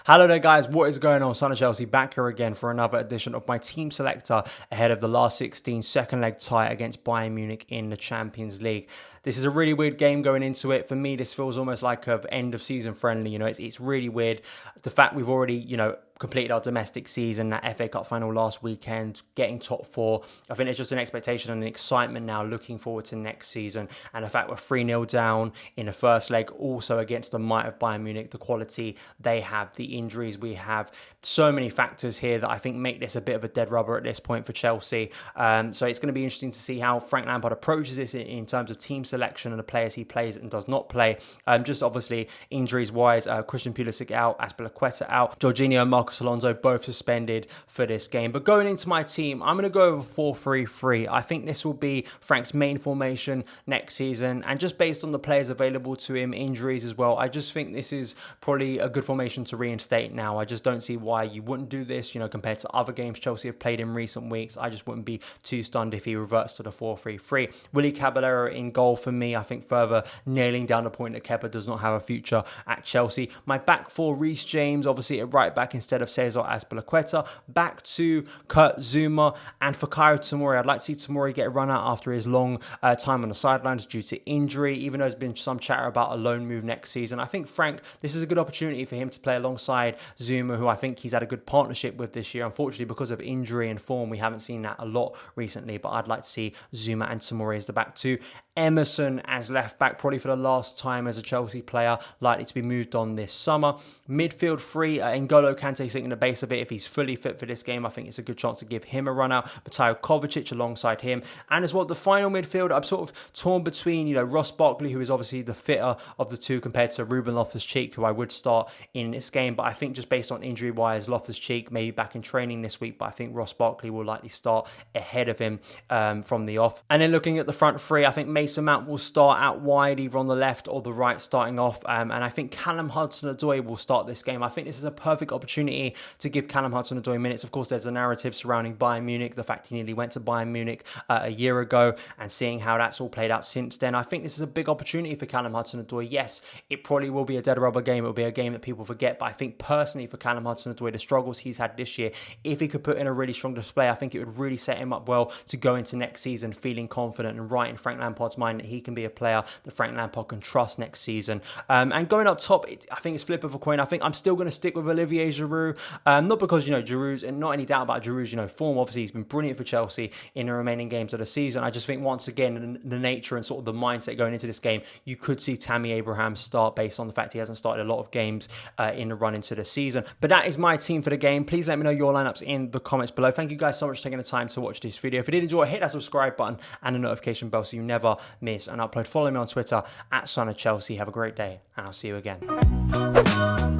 Hello there guys, what is going on? Son of Chelsea back here again for another edition of my team selector ahead of the last 16 second leg tie against Bayern Munich in the Champions League. This is a really weird game going into it. For me, this feels almost like a end of season friendly. It's really weird. The fact we've already, completed our domestic season, that FA Cup final last weekend, getting top four. I think there's just an expectation and an excitement now looking forward to next season. And the fact we're 3-0 down in the first leg, also against the might of Bayern Munich, the quality they have, the injuries we have, so many factors here that I think make this a bit of a dead rubber at this point for Chelsea. So it's going to be interesting to see how Frank Lampard approaches this in terms of team selection and the players he plays and does not play. Just obviously injuries-wise, Christian Pulisic out, Azpilicueta out, Jorginho and Marcos Alonso both suspended for this game. But going into my team, I'm going to go over 4-3-3. I think this will be Frank's main formation next season, and just based on the players available to him, injuries as well, I just think this is probably a good formation to reinstate now. I just don't see why you wouldn't do this, compared to other games Chelsea have played in recent weeks. I just wouldn't be too stunned if he reverts to the 4-3-3. Willy Caballero in goal for me, I think further nailing down the point that Kepa does not have a future at Chelsea. My back four, Reece James, obviously at right back instead of Cesar Azpilicueta. Back to Kurt Zouma, and for Kaio Tomori, I'd like to see Tomori get a run out after his long time on the sidelines due to injury, even though there's been some chatter about a loan move next season. I think Frank, this is a good opportunity for him to play alongside Zouma, who I think he's had a good partnership with this year. Unfortunately, because of injury and form, we haven't seen that a lot recently, but I'd like to see Zouma and Tomori as the back two. Emerson as left back, probably for the last time as a Chelsea player, likely to be moved on this summer. Midfield three, N'Golo Kante sitting in the base of it. If he's fully fit for this game, I think it's a good chance to give him a run out. Mateo Kovacic alongside him. And as well, the final midfield, I'm sort of torn between, Ross Barkley, who is obviously the fitter of the two compared to Ruben Loftus-Cheek, who I would start in this game. But I think just based on injury-wise, Loftus-Cheek may be back in training this week, but I think Ross Barkley will likely start ahead of him from the off. And then looking at the front three, I think Mason Mount will start out wide, either on the left or the right starting off. And I think Callum Hudson-ODOI will start this game. I think this is a perfect opportunity to give Callum Hudson-ODOI minutes. Of course, there's a narrative surrounding Bayern Munich, the fact he nearly went to Bayern Munich a year ago, and seeing how that's all played out since then. I think this is a big opportunity for Callum Hudson-ODOI. Yes, it probably will be a dead rubber game. It will be a game that people forget. But I think personally for Callum Hudson-ODOI, the struggles he's had this year, if he could put in a really strong display, I think it would really set him up well to go into next season feeling confident and right in Frank Lampard's mind that he can be a player that Frank Lampard can trust next season. And going up top, I think it's flip of a coin. I think I'm still going to stick with Olivier Giroud. Not because, Giroud's, and not any doubt about Giroud's, form. Obviously, he's been brilliant for Chelsea in the remaining games of the season. I just think once again, the nature and sort of the mindset going into this game, you could see Tammy Abraham start based on the fact he hasn't started a lot of games in the run into the season. But that is my team for the game. Please let me know your lineups in the comments below. Thank you guys so much for taking the time to watch this video. If you did enjoy it, hit that subscribe button and the notification bell so you never miss an upload. Follow me on Twitter at Son of Chelsea. Have a great day, and I'll see you again.